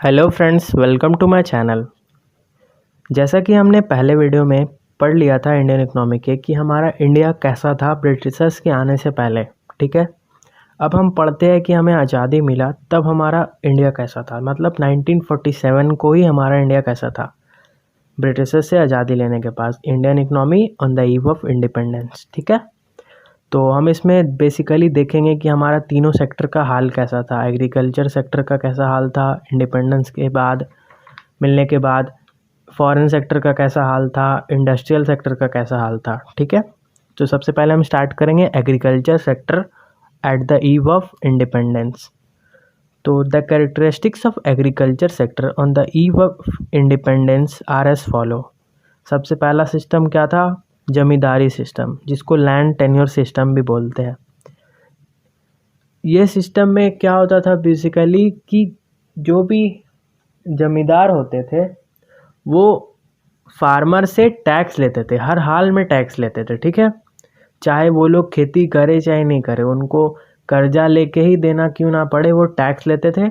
Hello friends, welcome to my channel. जैसा कि हमने पहले वीडियो में पढ़ लिया था इंडियन इकोनॉमी के कि हमारा इंडिया कैसा था ब्रिटिशर्स के आने से पहले। ठीक है, अब हम पढ़ते हैं कि हमें आज़ादी मिला तब हमारा इंडिया कैसा था, मतलब 1947 को ही हमारा इंडिया कैसा था ब्रिटिशर्स से आज़ादी लेने के पास। Indian economy on the eve of independence. ठीक है, तो हम इसमें बेसिकली देखेंगे कि हमारा तीनों सेक्टर का हाल कैसा था। एग्रीकल्चर सेक्टर का कैसा हाल था इंडिपेंडेंस के बाद मिलने के बाद, फॉरेन सेक्टर का कैसा हाल था, इंडस्ट्रियल सेक्टर का कैसा हाल था। ठीक है, तो सबसे पहले हम स्टार्ट करेंगे agriculture sector at the eve of independence. तो the characteristics of agriculture sector on the eve of independence are as follow. सबसे पहला सिस्टम क्या था? जमींदारी सिस्टम, जिसको लैंड टेन्योर सिस्टम भी बोलते हैं। ये सिस्टम में क्या होता था बेसिकली कि जो भी जमींदार होते थे वो फार्मर से टैक्स लेते थे, हर हाल में टैक्स लेते थे। ठीक है, चाहे वो लोग खेती करे चाहे नहीं करे, उनको कर्जा लेके ही देना क्यों ना पड़े, वो टैक्स लेते थे।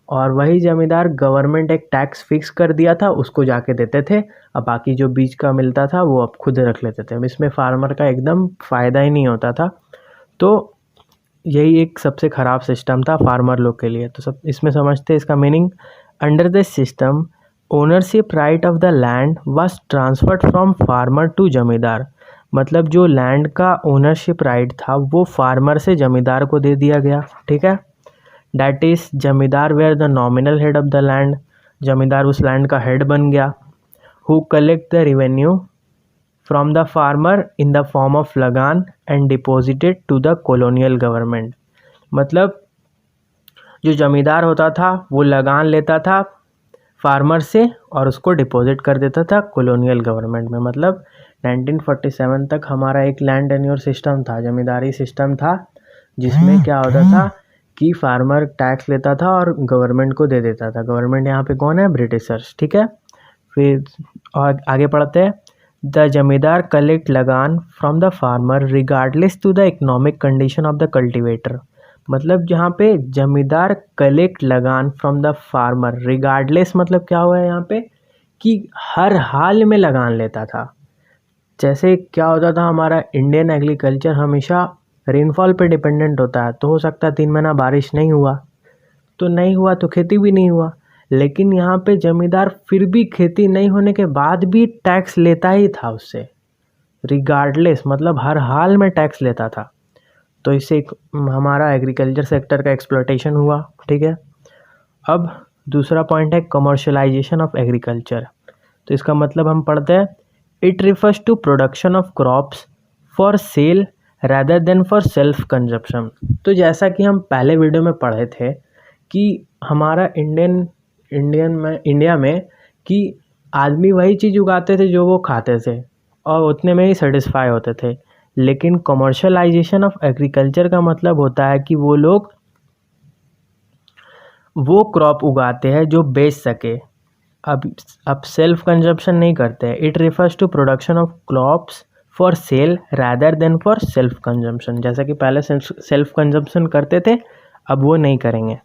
और वही जमींदार, गवर्नमेंट एक टैक्स फिक्स कर दिया था, उसको जाके देते थे। अब बाकी जो बीच का मिलता था वो अब खुद रख लेते थे। अब इसमें फार्मर का एकदम फ़ायदा ही नहीं होता था। तो यही एक सबसे ख़राब सिस्टम था फार्मर लोग के लिए। तो सब इसमें समझते हैं इसका meaning. Under this system ownership right of the land was transferred from farmer to zamindar. मतलब जो लैंड का ओनरशिप राइट था वो फार्मर से जमींदार को दे दिया गया। ठीक है, that is zamindar were the nominal head of the land. Zamindar उस लैंड का हेड बन गया। Who collect the revenue from the farmer in the form of lagan and deposited to the colonial government. मतलब जो जमींदार होता था वो लगान लेता था फार्मर से और उसको डिपॉजिट कर देता था कॉलोनियल गवर्नमेंट में। मतलब 1947 तक हमारा एक लैंड टेन्योर सिस्टम था, जमींदारी सिस्टम था, जिसमें क्या होता था कि फार्मर टैक्स लेता था और गवर्नमेंट को दे देता था। गवर्नमेंट यहाँ पे कौन है? ब्रिटिशर्स। ठीक है, फिर और आगे पढ़ते हैं। The zamindar collect lagaan from the farmer regardless to the economic condition of the cultivator. मतलब जहाँ पे जमींदार collect lagaan from the farmer regardless, मतलब क्या हुआ है यहाँ पे कि हर हाल में लगान लेता था। जैसे क्या होता था, हमारा इंडियन एग्रीकल्चर हमेशा रेनफॉल पे डिपेंडेंट होता है। तो हो सकता है 3 महीना बारिश नहीं हुआ तो खेती भी नहीं हुआ। लेकिन यहाँ पे जमींदार फिर भी खेती नहीं होने के बाद भी टैक्स लेता ही था उससे, रिगार्डलेस, मतलब हर हाल में टैक्स लेता था। तो इससे हमारा एग्रीकल्चर सेक्टर का एक्सप्लॉयटेशन हुआ। ठीक है, अब दूसरा पॉइंट है कमर्शलाइजेशन ऑफ एग्रीकल्चर। तो इसका मतलब हम पढ़ते हैं, it refers to production of crops for sale rather than for self consumption. तो जैसा कि हम पहले वीडियो में पढ़े थे कि हमारा इंडिया में कि आदमी वही चीज़ उगाते थे जो वो खाते थे और उतने में ही सेटिस्फाई होते थे। लेकिन कमर्शलाइजेशन ऑफ एग्रीकल्चर का मतलब होता है कि वो लोग वो क्रॉप उगाते हैं जो बेच सके। अब सेल्फ कंजप्शन नहीं करते हैं। It refers to production of crops for sale rather than for self consumption. जैसा कि पहले सेल्फ कंजम्पशन करते थे, अब वो नहीं करेंगे।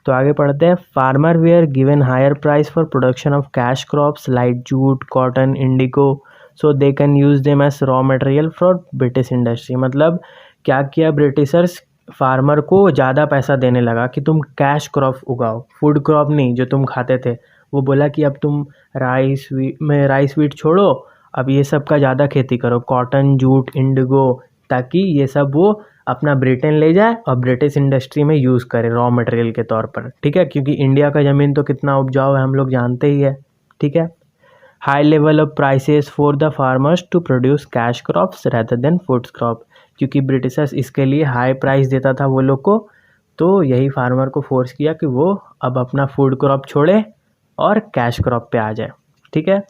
तो आगे पढ़ते हैं। Farmer were given higher price for production of cash crops like jute, cotton, indigo, so they can use them as raw material for British industry. मतलब क्या किया ब्रिटिशर्स, फार्मर को ज़्यादा पैसा देने लगा कि तुम कैश क्रॉप उगाओ, फूड क्रॉप नहीं जो तुम खाते थे। वो बोला कि अब तुम राइस वीट छोड़ो, अब ये सब का ज़्यादा खेती करो, कॉटन, जूट, इंडिगो, ताकि ये सब वो अपना ब्रिटेन ले जाए और ब्रिटिश इंडस्ट्री में यूज़ करे रॉ मटेरियल के तौर पर। ठीक है, क्योंकि इंडिया का ज़मीन तो कितना उपजाऊ है हम लोग जानते ही है। ठीक है, high level of prices for the farmers to produce cash crops rather than food crop. क्योंकि ब्रिटिशर्स इसके लिए हाई प्राइस देता था वो लोग को, तो यही फार्मर को फोर्स किया कि वो अब अपना फूड क्रॉप छोड़े और कैश क्रॉप पे आ जाए। ठीक है,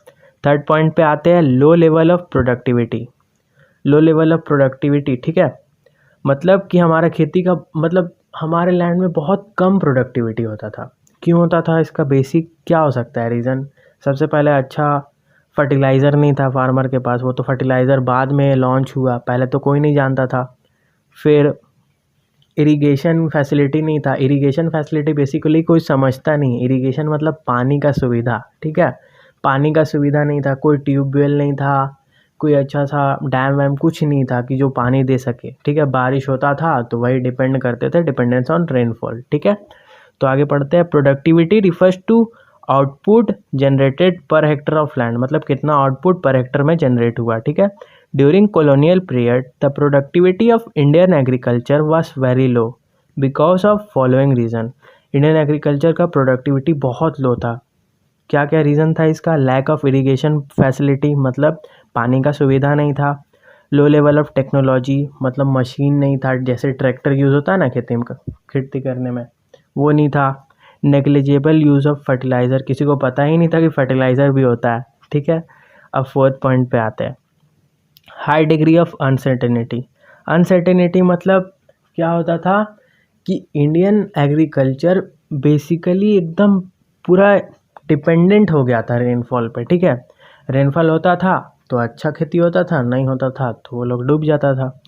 थर्ड पॉइंट पे आते हैं, लो level of productivity. Low level of productivity, ठीक है, मतलब कि हमारा खेती का मतलब हमारे लैंड में बहुत कम प्रोडक्टिविटी होता था। क्यों होता था? इसका बेसिक क्या हो सकता है रीज़न? सबसे पहले अच्छा फर्टिलाइज़र नहीं था फार्मर के पास, वो तो फर्टिलाइज़र बाद में लॉन्च हुआ, पहले तो कोई नहीं जानता था। फिर इरिगेशन फैसिलिटी नहीं था। इरिगेशन फैसिलिटी बेसिकली कोई समझता नहीं। इरिगेशन मतलब पानी का सुविधा, ठीक है। पानी का सुविधा नहीं था, कोई ट्यूबवेल नहीं था, कोई अच्छा सा डैम वैम कुछ नहीं था कि जो पानी दे सके, ठीक है। बारिश होता था तो वही डिपेंड करते थे, डिपेंडेंस ऑन रेनफॉल, ठीक है। तो आगे पढ़ते हैं। Productivity refers to output generated per hectare of land, मतलब कितना आउटपुट पर हेक्टर में जनरेट हुआ, ठीक है। During colonial period the productivity of Indian agriculture was very low because of following reason। Indian agriculture का प्रोडक्टिविटी बहुत लो था। क्या क्या रीज़न था इसका? लैक ऑफ इरिगेशन फैसिलिटी, मतलब पानी का सुविधा नहीं था। लो लेवल ऑफ टेक्नोलॉजी, मतलब मशीन नहीं था, जैसे ट्रैक्टर यूज़ होता है ना खेती करने में, वो नहीं था। नेग्लिजिबल यूज़ ऑफ फर्टिलाइज़र, किसी को पता ही नहीं था कि फर्टिलाइज़र भी होता है, ठीक है। अब फोर्थ पॉइंट पे आते हैं। High degree of uncertainty. Uncertainty मतलब क्या होता था कि इंडियन एग्रीकल्चर बेसिकली एकदम पूरा डिपेंडेंट हो गया था रेनफॉल पे, ठीक है। रेनफॉल होता था तो अच्छा खेती होता था, नहीं होता था तो वो लोग डूब जाता था।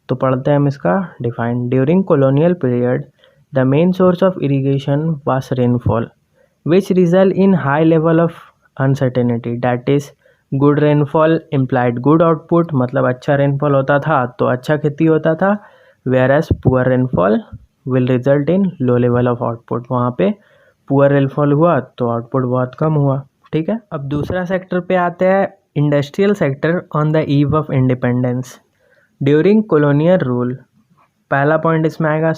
तो पढ़ते हैं हम इसका define. During colonial period the main source of irrigation was rainfall which result in high level of uncertainty, that is good rainfall implied good output, मतलब अच्छा रेनफॉल होता था तो अच्छा खेती होता था, whereas poor rainfall will result in low level of output. वहाँ पे पुअर रेनफॉल हुआ तो आउटपुट बहुत कम हुआ, ठीक है। अब दूसरा सेक्टर पे आते हैं, industrial sector on the eve of independence during colonial rule. पहला पॉइंट इसमें आएगा,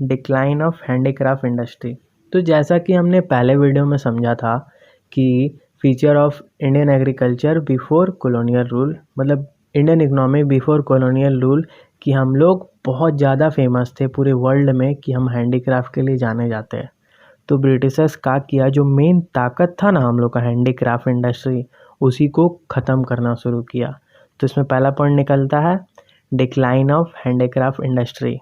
डिक्लाइन ऑफ हैंडीक्राफ्ट इंडस्ट्री। तो जैसा कि हमने पहले वीडियो में समझा था कि feature of Indian agriculture before colonial rule, मतलब Indian economy before colonial rule, कि हम लोग बहुत ज़्यादा फेमस थे पूरे वर्ल्ड में कि हम हैंडीक्राफ्ट के लिए जाने जाते हैं। तो ब्रिटिशर्स का किया, जो मेन ताकत था ना हम लोग का हैंडीक्राफ्ट इंडस्ट्री, उसी को ख़त्म करना शुरू किया। तो इसमें पहला पॉइंट निकलता है decline of handicraft industry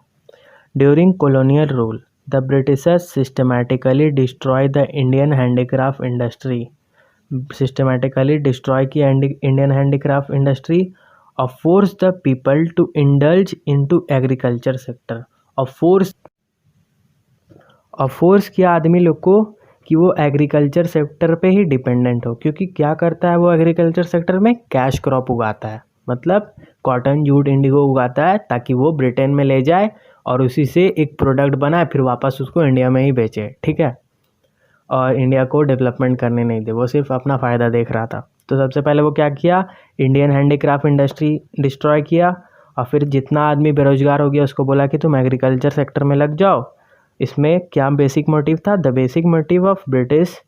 during colonial rule. The Britishers systematically destroy the Indian handicraft industry, systematically destroy किया इंडियन हैंडीक्राफ्ट इंडस्ट्री और force the people to indulge into agriculture sector, और फोर्स किया आदमी लोग को कि वो एग्रीकल्चर सेक्टर पे ही डिपेंडेंट हो। क्योंकि क्या करता है वो एग्रीकल्चर सेक्टर में? कैश क्रॉप उगाता है, मतलब कॉटन जूट इंडिगो उगाता है ताकि वो ब्रिटेन में ले जाए और उसी से एक प्रोडक्ट बनाए, फिर वापस उसको इंडिया में ही बेचे, ठीक है। और इंडिया को डेवलपमेंट करने नहीं दे, वो सिर्फ अपना फ़ायदा देख रहा था। तो सबसे पहले वो क्या किया, इंडियन हैंडीक्राफ्ट इंडस्ट्री डिस्ट्रॉय किया, और फिर जितना आदमी बेरोजगार हो गया उसको बोला कि तुम एग्रीकल्चर सेक्टर में लग जाओ। इसमें क्या बेसिक मोटिव था? The basic motive of British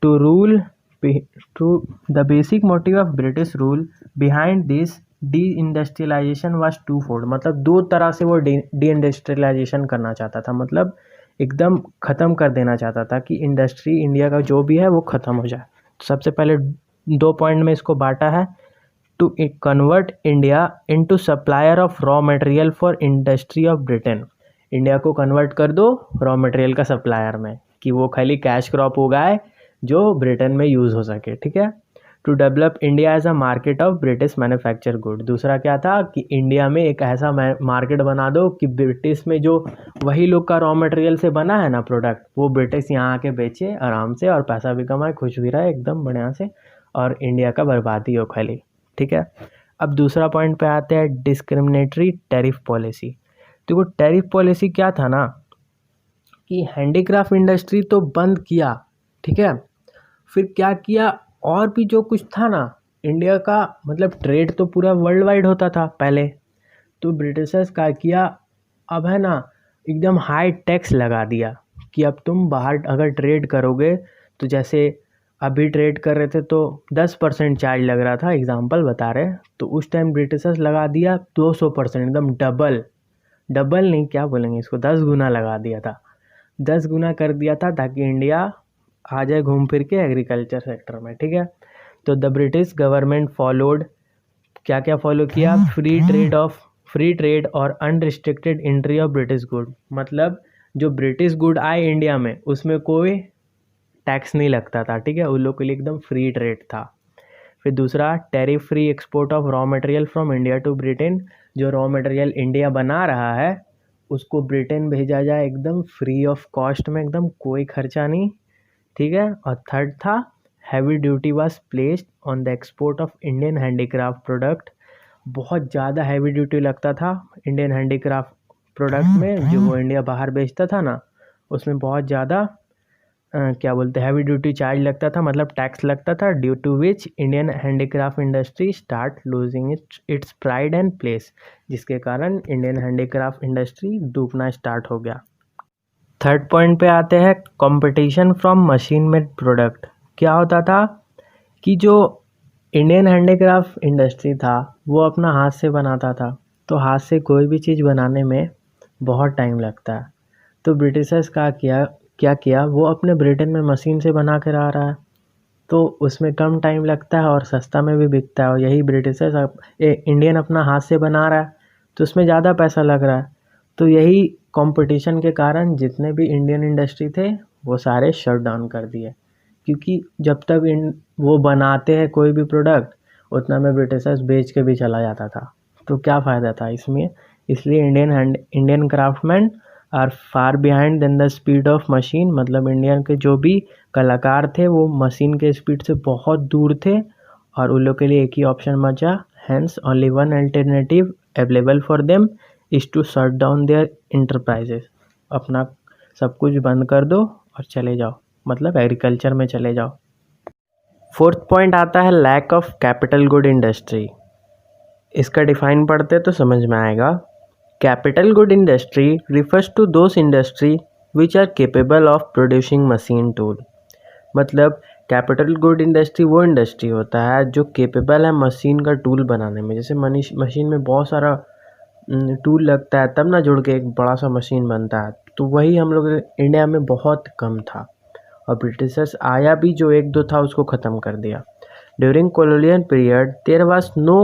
to rule the basic motive of British rule behind this deindustrialization was twofold, मतलब दो तरह से वो डी इंडस्ट्रियलाइजेशन करना चाहता था, मतलब एकदम ख़त्म कर देना चाहता था कि इंडस्ट्री इंडिया का जो भी है वो ख़त्म हो जाए। तो सबसे पहले दो पॉइंट में इसको बांटा है, to convert India into supplier of raw material for industry of Britain. India को कन्वर्ट कर दो रॉ मटेरियल का सप्लायर में, कि वो खाली कैश क्रॉप उगाए जो ब्रिटेन में यूज़ हो सके, ठीक है। To develop India as a market of British manufacture good, दूसरा क्या था कि इंडिया में एक ऐसा मार्केट बना दो कि ब्रिटिश में जो वही लोग का रॉ मटेरियल से बना है ना प्रोडक्ट, वो ब्रिटिश यहाँ आके बेचे आराम से और पैसा भी कमाए, खुश भी रहे एकदम बढ़िया से, और इंडिया का बर्बादी हो खाली, ठीक है। अब दूसरा पॉइंट पे आते हैं, डिस्क्रिमिनेटरी टैरिफ पॉलिसी। देखो टैरिफ पॉलिसी क्या था ना कि हैंडीक्राफ्ट इंडस्ट्री तो बंद किया, ठीक है, फिर क्या किया, और भी जो कुछ था ना इंडिया का, मतलब ट्रेड तो पूरा वर्ल्ड वाइड होता था पहले, तो ब्रिटिशर्स क्या किया, अब है ना एकदम हाई टैक्स लगा दिया कि अब तुम बाहर अगर ट्रेड करोगे तो जैसे अभी ट्रेड कर रहे थे तो 10% चार्ज लग रहा था, एग्जांपल बता रहे, तो उस टाइम ब्रिटिशर्स लगा दिया 200%, एकदम डबल नहीं, क्या बोलेंगे इसको, 10 गुना लगा दिया था, 10 गुना कर दिया था ताकि इंडिया आ जाए घूम फिर के एग्रीकल्चर सेक्टर में, ठीक है। तो द ब्रिटिश गवर्नमेंट फॉलोड, क्या क्या फॉलो किया, फ्री ट्रेड और unrestricted entry of British good, मतलब जो ब्रिटिश गुड आए इंडिया में उसमें कोई टैक्स नहीं लगता था, ठीक है, उन लोग के लिए एकदम फ्री ट्रेड था। फिर दूसरा, tariff free export of raw material from India to Britain, जो रॉ मटेरियल इंडिया बना रहा है उसको ब्रिटेन भेजा जाए एकदम फ्री ऑफ कॉस्ट में, एकदम कोई खर्चा नहीं, ठीक है। और थर्ड था heavy duty was placed on the export of Indian handicraft product. बहुत ज़्यादा हैवी ड्यूटी लगता था इंडियन हैंडीक्राफ्ट प्रोडक्ट में, जो वो इंडिया बाहर बेचता था ना, उसमें बहुत ज़्यादा क्या बोलते हैं हैवी ड्यूटी चार्ज लगता था, मतलब टैक्स लगता था, due to which Indian handicraft industry start losing its pride and place, जिसके कारण इंडियन हैंडीक्राफ्ट इंडस्ट्री डूबना स्टार्ट हो गया। थर्ड पॉइंट पे आते हैं competition from machine made product. क्या होता था कि जो इंडियन हैंडीक्राफ्ट इंडस्ट्री था वो अपना हाथ से बनाता था, तो हाथ से कोई भी चीज़ बनाने में बहुत टाइम लगता है। तो ब्रिटिशर्स का क्या किया, वो अपने ब्रिटेन में मशीन से बना कर आ रहा है, तो उसमें कम टाइम लगता है और सस्ता में भी बिकता है। और यही ब्रिटिशर्स इंडियन अपना हाथ से बना रहा है तो उसमें ज़्यादा पैसा लग रहा है। तो यही कंपटीशन के कारण जितने भी इंडियन इंडस्ट्री थे वो सारे शट डाउन कर दिए, क्योंकि जब तक वो बनाते हैं कोई भी प्रोडक्ट उतना में ब्रिटिशर्स बेच के भी चला जाता था, तो क्या फ़ायदा था इसमें। इसलिए Indian craftsman are far behind than the speed of machine, मतलब इंडियन के जो भी कलाकार थे वो मशीन के स्पीड से बहुत दूर थे, और उन लोग के लिए एक ही ऑप्शन बचा, hence only one alternative available for them is to shut down their enterprises. अपना सब कुछ बंद कर दो और चले जाओ, मतलब एग्रीकल्चर में चले जाओ। फोर्थ पॉइंट आता है lack of capital good industry. इसका डिफाइन पढ़ते तो समझ में आएगा। Capital good industry refers to those industry which are capable of producing machine tool. मतलब कैपिटल गुड इंडस्ट्री वो इंडस्ट्री होता है जो केपेबल है मशीन का टूल बनाने में। जैसे मशीन में बहुत सारा टूल लगता है तब ना जुड़ के एक बड़ा सा मशीन बनता है, तो वही हम लोग इंडिया में बहुत कम था, और ब्रिटिशर्स आया भी जो एक दो था उसको ख़त्म कर दिया। During colonial period there was no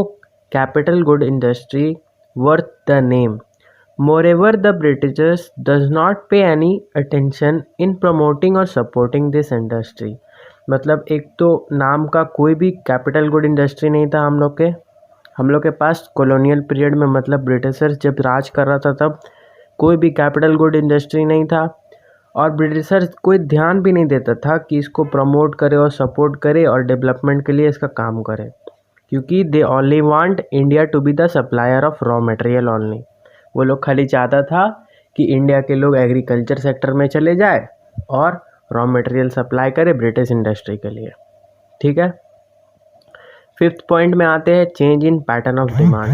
capital good industry worth the name. Moreover, the Britishers does not pay any attention in promoting or supporting this industry. मतलब एक तो नाम का कोई भी कैपिटल गुड इंडस्ट्री नहीं था हम लोग के पास कॉलोनियल पीरियड में, मतलब ब्रिटिशर्स जब राज कर रहा था तब कोई भी कैपिटल गुड इंडस्ट्री नहीं था, और ब्रिटिशर्स कोई ध्यान भी नहीं देता था कि इसको प्रमोट करे और सपोर्ट करे और डेवलपमेंट के लिए इसका काम करे, क्योंकि they only want India to be the supplier of raw material only. वो लोग खाली चाहता था कि इंडिया के लोग एग्रीकल्चर सेक्टर में चले जाए और रॉ मटेरियल सप्लाई करे ब्रिटिश इंडस्ट्री के लिए, ठीक है। फिफ्थ पॉइंट में आते हैं change in pattern of demand.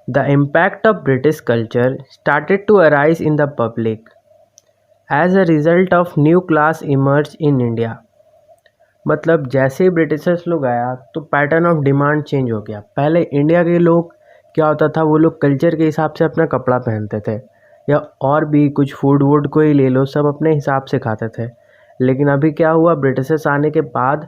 The impact of British culture started to arise in the public as a result of new class emerge in India. मतलब जैसे ही ब्रिटिशर्स लोग आया तो पैटर्न ऑफ डिमांड चेंज हो गया। पहले इंडिया के लोग क्या होता था, वो लोग कल्चर के हिसाब से अपना कपड़ा पहनते थे, या और भी कुछ फूड वूड को ही ले लो, सब अपने हिसाब से खाते थे। लेकिन अभी क्या हुआ, ब्रिटिशर्स आने के बाद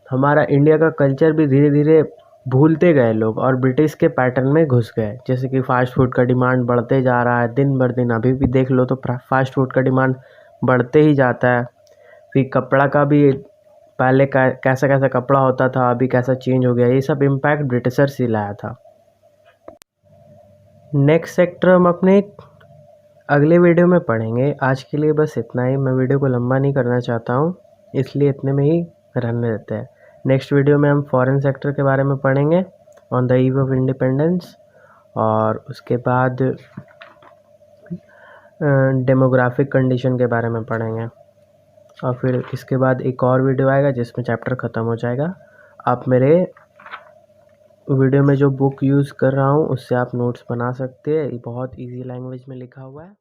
हमारा इंडिया का कल्चर भी धीरे धीरे भूलते गए लोग और ब्रिटिश के पैटर्न में घुस गए। जैसे कि फ़ास्ट फूड का डिमांड बढ़ते जा रहा है दिन बर दिन, अभी भी देख लो तो फ़ास्ट फूड का डिमांड बढ़ते ही जाता है। फिर कपड़ा का भी पहले कैसा कैसा कपड़ा होता था अभी कैसा चेंज हो गया, ये सब इम्पैक्ट ब्रिटिशर्स ही लाया था। नेक्स्ट सेक्टर हम अपने अगले वीडियो में पढ़ेंगे। आज के लिए बस इतना ही, मैं वीडियो को लंबा नहीं करना चाहता हूँ, इसलिए इतने में ही रहने देते हैं। नेक्स्ट वीडियो में हम फॉरेन सेक्टर के बारे में पढ़ेंगे, on the eve of independence, और उसके बाद डेमोग्राफिक कंडीशन के बारे में पढ़ेंगे, और फिर इसके बाद एक और वीडियो आएगा जिसमें चैप्टर ख़त्म हो जाएगा। आप मेरे वीडियो में जो बुक यूज़ कर रहा हूँ उससे आप नोट्स बना सकते हैं, ये बहुत इजी लैंग्वेज में लिखा हुआ है।